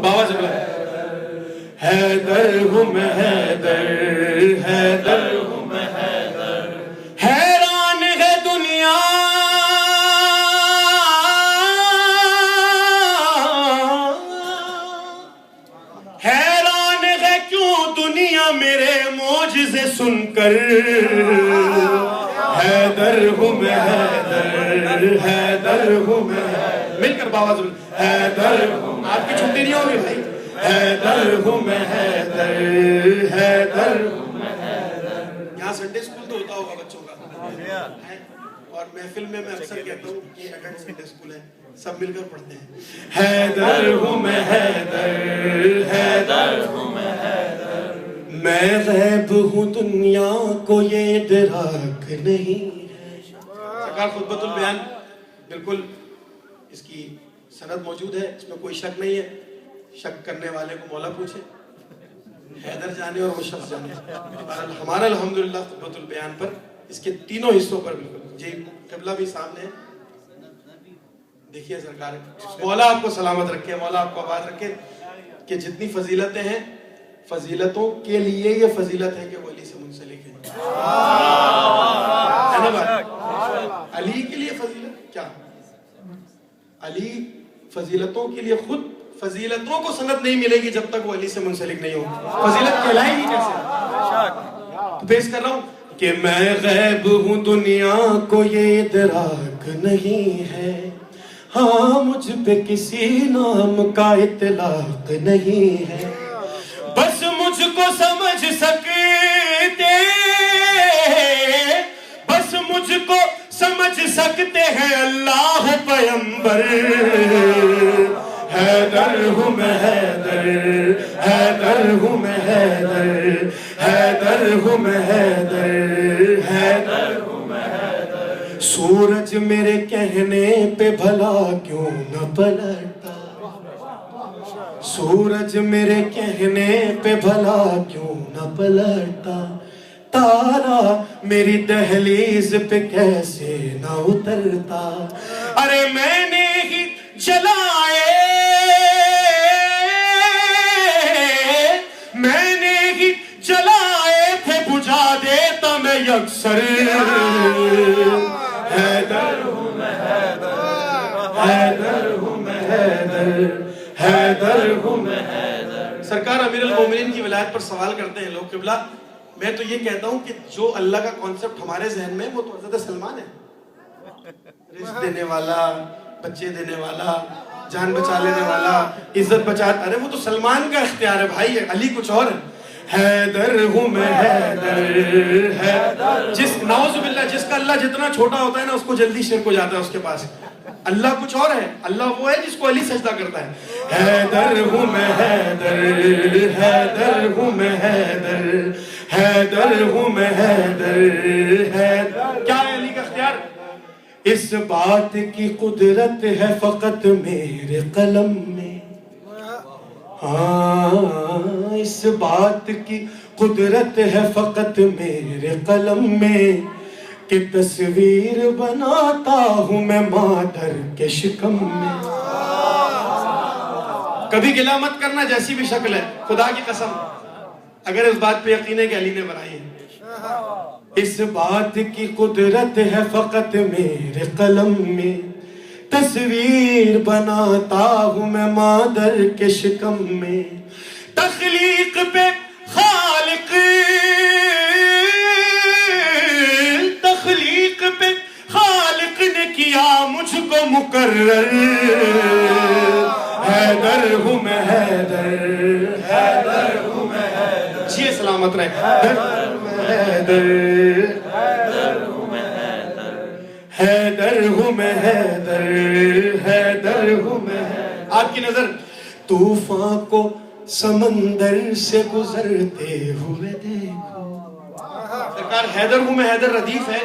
باوا سے بلا حیدر ہوں میں حیدر، حیدر ہوں میں حیدر، حیران ہے دنیا حیران ہے کیوں دنیا میرے معجزے سن کر، حیدر ہوں میں حیدر، حیدر ہوں میں حیدر، مل کر باوا سے حیدر ہوں، آپ کی چھٹی نہیں ہوگی بھائی، حیدر ہوں میں حیدر، حیدر ہوں میں حیدر۔ یہاں سنڈے اسکول تو ہوتا ہوگا بچوں کا، اور محفل میں اکثر کہتا ہوں کہ ایڈلٹ سنڈے اسکول ہے، سب مل کر پڑھتے ہیں حیدر ہوں میں حیدر، حیدر ہوں میں حیدر، میں غیب ہوں دنیا کو یہ ادراک نہیں ہے۔ سرکار خطبۃ البیان بالکل اس کی سند موجود ہے، اس میں کوئی شک نہیں ہے، شک کرنے والے کو مولا پوچھے، حیدر جانے اور وہ شخص جانے۔ ہمارا الحمدللہ خطبۃ البیان پر اس کے تینوں حصوں پر بالکل جی قبلہ بھی سامنے ہے، دیکھیے سرکار مولا آپ کو سلامت رکھے، مولا آپ کو آباد رکھے، کہ جتنی فضیلتیں ہیں فضیلتوں کے لیے یہ فضیلت ہے کہ وہ علی سے منسلک ہے نا بات؟ علی کے لیے فضیلت کیا؟ علی فضیلتوں کے لیے، خود فضیلتوں کو سند نہیں ملے گی جب تک وہ علی سے منسلک نہیں ہو، فضیلت کہلائے گی کیسے؟ تو پیش کر رہا ہوں کہ میں غیب ہوں دنیا کو یہ ادراک نہیں ہے، ہاں مجھ پہ کسی نام کا اطلاق نہیں ہے، بس مجھ کو سمجھ سکتے، بس مجھ کو سمجھ سکتے ہیں اللہ پیغمبر، حیدر ہوں میں حیدر، حیدر ہوں میں حیدر، حیدر ہوں میں حیدر، حیدر ہوں میں حیدر، سورج میرے کہنے پہ بھلا کیوں نہ پلٹا، سورج میرے کہنے پہ بھلا کیوں نہ پلٹا، تارا میری دہلیز پہ کیسے نہ اترتا، ارے میں نے ہی جلائے، میں نے ہی جلائے تھے بجھا دیتا میں یکسر، حیدر ہوں میں حیدر، حیدر ہوں میں حیدر، حیدر ہوں میں حیدر۔ سرکار امیر المومنین کی ولایت پر سوال کرتے ہیں لوگ، قبلہ میں تو یہ کہتا ہوں کہ جو اللہ کا کانسیپٹ ہمارے ذہن میں وہ تو حضرت سلمان ہے، رزق دینے والا، بچے دینے والا، جان بچا لینے والا، عزت بچا، ارے وہ تو سلمان کا اختیار ہے بھائی، علی کچھ اور ہے، حیدر ہوں میں حیدر، حیدر، جس نعوذ باللہ جس کا اللہ جتنا چھوٹا ہوتا ہے نا اس کو جلدی شرک ہو جاتا ہے اس کے پاس، اللہ کچھ اور ہے، اللہ وہ ہے جس کو علی سجدہ کرتا ہے، حیدر ہوں میں حیدر، حیدر ہوں میں حیدر، حیدر ہوں میں حیدر، حیدر، کیا ہے علی کا اختیار؟ اس بات کی قدرت ہے فقط میرے قلم میں، ہاں اس بات کی قدرت ہے فقط میرے قلم میں، کہ تصویر بناتا ہوں میں مادر کے شکم میں۔ کبھی گلہ مت کرنا، جیسی بھی شکل ہے خدا کی قسم اگر اس بات پہ یقین ہے کہ علی نے بنائی ہے، اس بات کی قدرت ہے فقط میرے قلم میں، تصویر بناتا ہوں میں مادر کے شکم میں، تخلیق پہ خالق، تخلیق پہ خالق نے کیا مجھ کو مقرر، حیدر ہوں میں حیدر، حیدر ہوں میں حیدر، جی سلامت رہے، حیدر حیدر، حیدر ہوں میں حیدر، حیدر ہوں میں حیدر، حیدر ہوں میں حیدر۔ آپ کی نظر طوفان کو سمندر سے گزرتے ہوئے دیکھو، سرکار حیدر ہوں میں حیدر ردیف ہے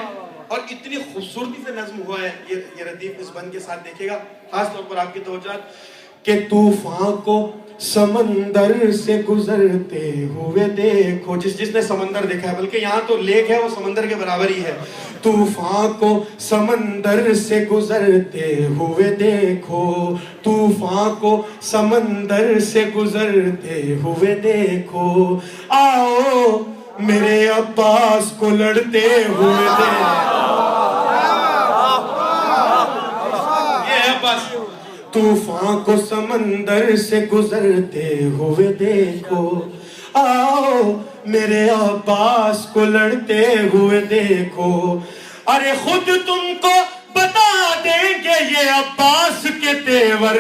اور اتنی خوبصورتی سے نظم ہوا ہے یہ ردیف، اس بند کے ساتھ دیکھے گا خاص طور پر آپ کی توجہ، کہ طوفان کو سمندر سے گزرتے ہوئے دیکھو. جس نے سمندر دیکھا ہے, بلکہ یہاں تو لیک ہے وہ سمندر کے برابر ہی ہے. طوفان کو سمندر سے گزرتے ہوئے دیکھو, طوفان کو سمندر سے گزرتے ہوئے دیکھو. آؤ میرے عباس کو لڑتے ہوئے دیکھو. یہ ہے بس. طوفان کو سمندر سے گزرتے ہوئے دیکھو, آؤ میرے عباس کو لڑتے ہوئے دیکھو. ارے خود تم کو بتا دیں گے یہ عباس کے تیور.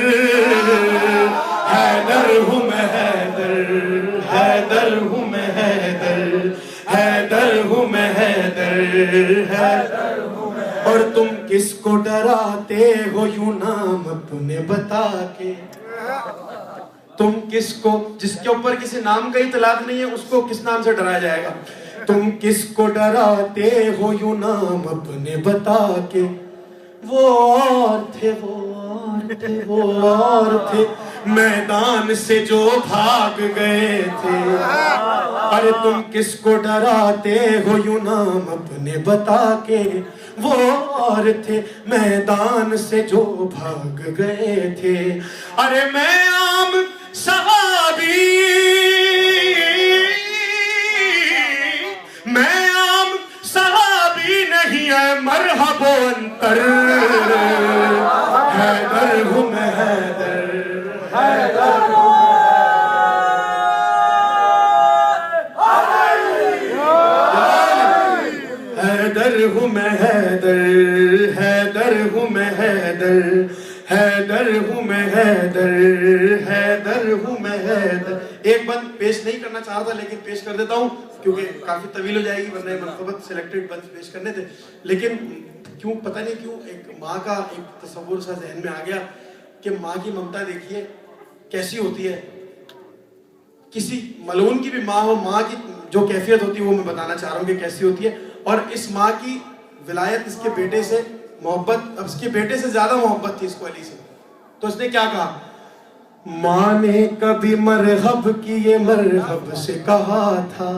حیدر ہوں میں حیدر, حیدر ہوں میں حیدر, حیدر ہوں میں حیدر, حیدر ہوں. اور تم کس کو ڈراتے ہو یوں نام اپنے بتا کے. تم کس کو, جس کے اوپر کسی نام کا اطلاق نہیں ہے اس کو کس نام سے ڈرایا جائے گا. تم کس کو ڈراتے ہو یوں نام اپنے بتا کے. وہ اور تھے, وہ اور تھے, وہ اور تھے میدان سے جو بھاگ گئے تھے. ارے تم کس کو ڈراتے ہو یوں نام اپنے بتا کے. وہ اور تھے میدان سے جو بھاگ گئے تھے. ارے میں عام صحابی, میں عام صحابی نہیں ہے مرحب و انتر. حیدر ہوں میں حیدر, حیدر ہوں حیدر ہوں میں حیدر, حیدر ہوں میں حیدر, حیدر ہوں میں حیدر, حیدر ہوں میں حیدر. ایک بند پیش نہیں کرنا چاہا تھا لیکن پیش کر دیتا ہوں کیونکہ کافی طویل ہو جائے گی, ورنہ مرتبت سلیکٹڈ بند پیش کرنے تھے. لیکن کیوں پتہ نہیں کیوں ایک ماں کا ایک تصور سا ذہن میں آ گیا کہ ماں کی ممتا دیکھیے کیسی ہوتی ہے. کسی ملعون کی بھی ماں ہو, ماں کی جو کیفیت ہوتی ہے وہ میں بتانا چاہ رہا ہوں کہ کیسی ہوتی ہے. اور اس ماں کی ولایت اس کے بیٹے سے محبت, اب اس کے بیٹے سے زیادہ محبت تھی اس کو علی سے. تو اس نے کیا کہا, ماں نے کبھی مرحب کیے مرحب سے کہا تھا.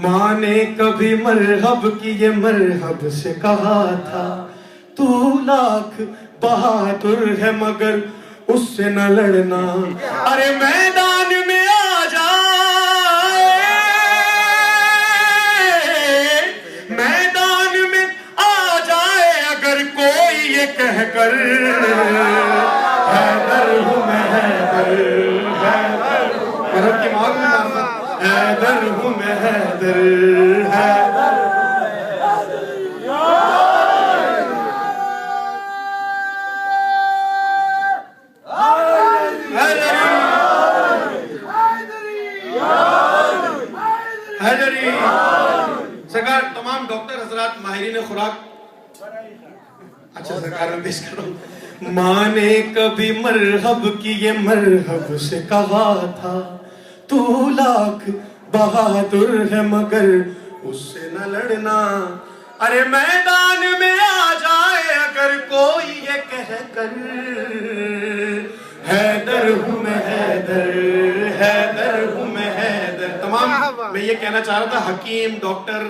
ماں نے کبھی مرحب کیے مرحب سے کہا تھا. تو لاکھ بہادر ہے مگر اس سے نہ لڑنا. ارے میدان میں آ جائے, میدان میں آ جائے اگر کوئی یہ کہہ کر حیدر ہوں میں حیدر, حیدر عرب کی ماں کو حیدر ہوں میں حیدر, حیدر حیدری. سرکار تمام ڈاکٹر حضرات ماہرین خوراک, اچھا سرکار میں پیش کر رہا ہوں. ماں نے کبھی مرحب کیے مرحب سے کہا تھا. تو لاکھ بہادر ہے مگر اس سے نہ لڑنا. ارے میدان میں آ جائے اگر کوئی یہ کہہ کر حیدر ہوں میں حیدر, حیدر ہوں میں حیدر. تمام میں یہ کہنا چاہ رہا تھا حکیم, ڈاکٹر,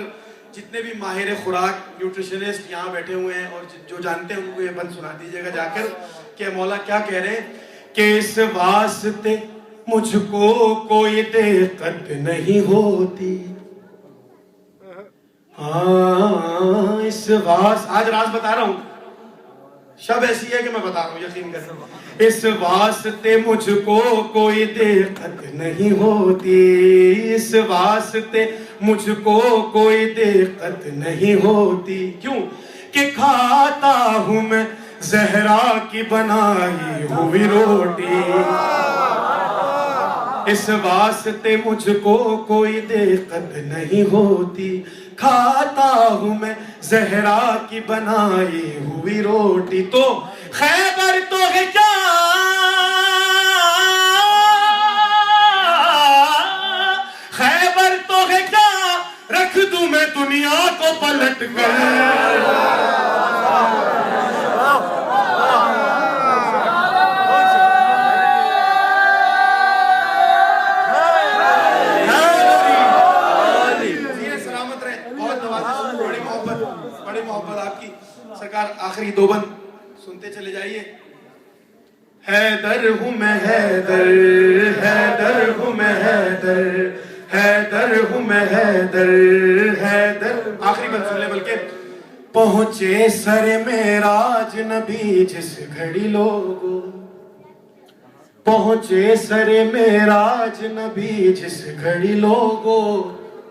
جتنے بھی ماہر خوراک, نیوٹریشنسٹ یہاں بیٹھے ہوئے ہیں اور جو جانتے ہیں ان کو یہ بند سنا دیجئے گا جا کر کہ مولا کیا کہہ رہے ہیں کہ اس واسطے مجھ کو کوئی دقت نہیں ہوتی. ہاں اس واسطے, آج راز بتا رہا ہوں, شب ایسی ہے کہ میں بتا رہا ہوں, یقین کریں. اس واسطے مجھ کو کوئی دقت نہیں ہوتی, اس واسطے مجھ کو کوئی دقت نہیں ہوتی. کیوں کہ کھاتا ہوں میں زہرا کی بنائی ہوئی روٹی. اس واسطے مجھ کو کوئی دقت نہیں ہوتی, کھاتا ہوں میں زہرا کی بنائی ہوئی روٹی. تو خیبر تو ہے کیا, خیبر تو ہے کیا, رکھ دوں میں دنیا کو پلٹ کر. آخری دو بند سنتے چلے جائیے. حیدر ہوں میں حیدر، حیدر ہوں میں حیدر، حیدر ہوں میں حیدر، حیدر. آخری بند سن لے. بلکہ پہنچے سر معراج نبی جس گھڑی لوگو، پہنچے سر معراج نبی جس گھڑی لوگو.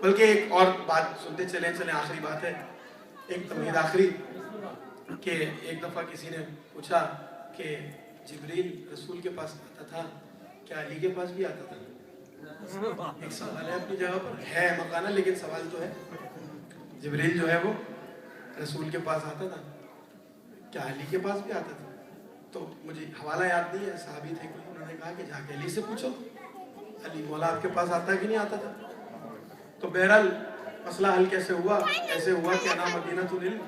بلکہ ایک اور بات سنتے چلیں آخری بات ہے، ایک تمہید آخری، کہ ایک دفعہ کسی نے پوچھا کہ جبریل رسول کے پاس آتا تھا، کیا علی کے پاس بھی آتا تھا؟ ایک سوال ہے اپنی جگہ پر، ہے مکانہ لیکن سوال تو ہے. جبریل جو ہے وہ رسول کے پاس آتا تھا، کیا علی کے پاس بھی آتا تھا؟ تو مجھے حوالہ یاد نہیں ہے، صحابی تھے کوئی، انہوں نے کہا کہ جا کے علی سے پوچھو، علی مولا آپ کے پاس آتا کہ نہیں آتا تھا. تو بہرحال مسئلہ حل کیسے ہوا؟ ایسے ہوا کہ انا مدینۃ العلم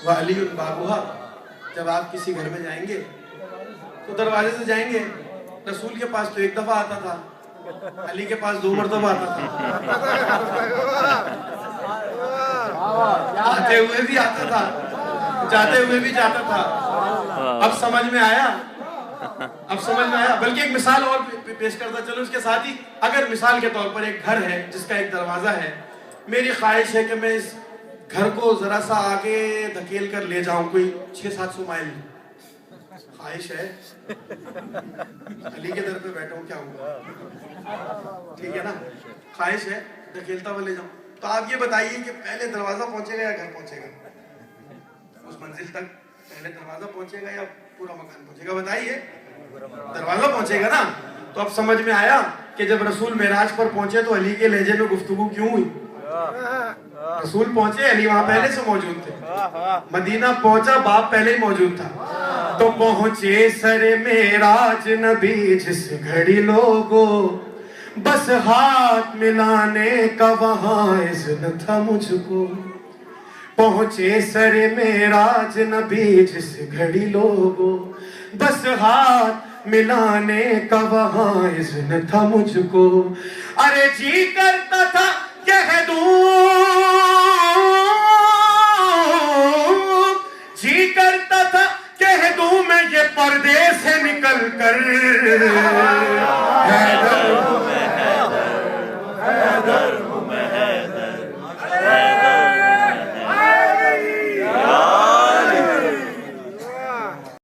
وعلی بابھا. جب آپ کسی گھر میں جائیں گے تو دروازے سے جائیں گے، رسول کے پاس تو ایک دفعہ آتا تھا، علی کے پاس 2 مرتبہ آتا تھا، آتے ہوئے بھی آتا تھا، جاتے ہوئے بھی جاتا تھا. اب سمجھ میں آیا؟ اب سمجھ میں آیا. بلکہ ایک مثال اور پیش کرتا چلو اس کے ساتھ ہی. اگر مثال کے طور پر ایک گھر ہے جس کا ایک دروازہ ہے، میری خواہش ہے کہ میں اس گھر کو ذرا سا آگے دھکیل کر لے جاؤں، کوئی 600-700 مائل. خواہش ہے، علی کے در پہ بیٹھا ہوں، کیا ہوا؟ ٹھیک ہے نا؟ خواہش ہے دھکیلتا ہوا لے جاؤں. تو آپ یہ بتائیے کہ پہلے دروازہ پہنچے گا یا گھر پہنچے گا؟ اس منزل تک پہلے دروازہ پہنچے گا یا پورا مکان پہنچے گا؟ بتائیے. دروازہ پہنچے گا نا. تو اب سمجھ میں آیا کہ جب رسول معراج پر پہنچے تو علی کے لہجے میں گفتگو کیوں ہوئی؟ رسول پہنچے، علی وہاں پہلے سے موجود تھے. مدینہ پہنچا، باپ پہلے ہی موجود تھا. تو پہنچے سر معراج نبی جس گھڑی لوگو، بس ہاتھ ملانے کا وہاں اذن تھا مجھ کو. پہنچے سر معراج نبی جس گھڑی لوگو، بس ہاتھ ملانے کا وہاں اذن تھا مجھ کو. ارے جی کرتا تھا کہہ دوں، جی کرتا تھا کہہ دوں میں یہ پردے سے نکل کر، حیدر حیدر حیدر